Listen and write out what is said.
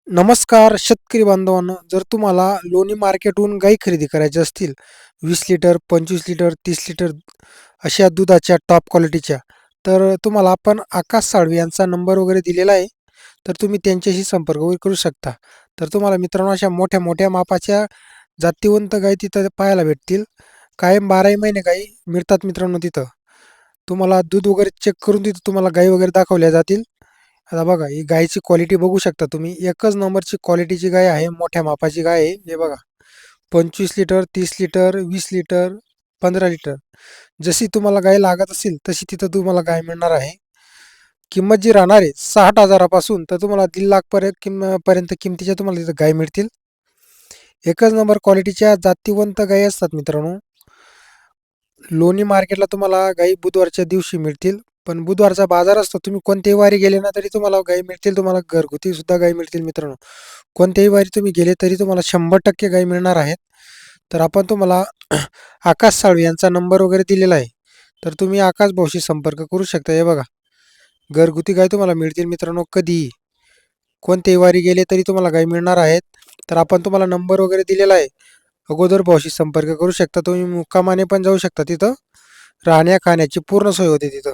नमस्कार शेतकरी बांधवांनो, जर तुम्हाला लोणी मार्केटहून गाई खरेदी करायच्या असतील 20 लिटर, 25 लिटर, 30 लिटर अशा दुधाच्या टॉप क्वालिटीच्या, तर तुम्हाला आपण आकाश साळवी यांचा नंबर वगैरे दिलेला आहे. तर तुम्ही त्यांच्याशी संपर्क वगैरे करू शकता. तर तुम्हाला मित्रांनो अशा मोठ्या मोठ्या मापाच्या जातीवंत गाई तिथं पाहायला भेटतील. कायम 12ही महिने गाई मिळतात मित्रांनो तिथं. तुम्हाला दूध वगैरे चेक करून तिथं तुम्हाला गाई वगैरे दाखवल्या जातील. आता बघा ही गायची क्वालिटी बघू शकता तुम्ही. एकच नंबरची क्वालिटीची गाय आहे. मोठ्या मापाची गाय आहे. हे बघा. 25 लिटर, 30 लिटर, 20 लिटर, 15 लिटर. जशी तुम्हाला गाय लागत असेल तशी तिथं तुम्हाला गाय मिळणार आहे. किंमत जी राहणार आहे 60,000पासून तर तुम्हाला 1,50,000 पर्यंत किमतीच्या तुम्हाला तिथं गाय मिळतील. एकच नंबर क्वालिटीच्या जातीवंत गायी असतात मित्रांनो. लोणी मार्केटला तुम्हाला गाई बुधवारच्या दिवशी मिळतील. पण बुधवारचा बाजार असतो. तुम्ही कोणत्याही वारी गेले ना तरी तुम्हाला गाई मिळतील. तुम्हाला घरगुती सुद्धा गाई मिळतील मित्रांनो. कोणत्याही वारी तुम्ही गेले तरी तुम्हाला 100% गाई मिळणार आहेत. तर आपण तुम्हाला आकाश साळवी यांचा नंबर वगैरे दिलेला आहे. तर तुम्ही आकाश भाऊशी संपर्क करू शकता. हे बघा, घरगुती गाय तुम्हाला मिळतील मित्रांनो कधीही. कोणत्याही वारी गेले तरी तुम्हाला गाय मिळणार आहेत. तर आपण तुम्हाला नंबर वगैरे दिलेला आहे. अगोदर भाऊशी संपर्क करू शकता. तुम्ही मुक्कामाने पण जाऊ शकता तिथं. राहण्या खाण्याची पूर्ण सोय होते तिथं.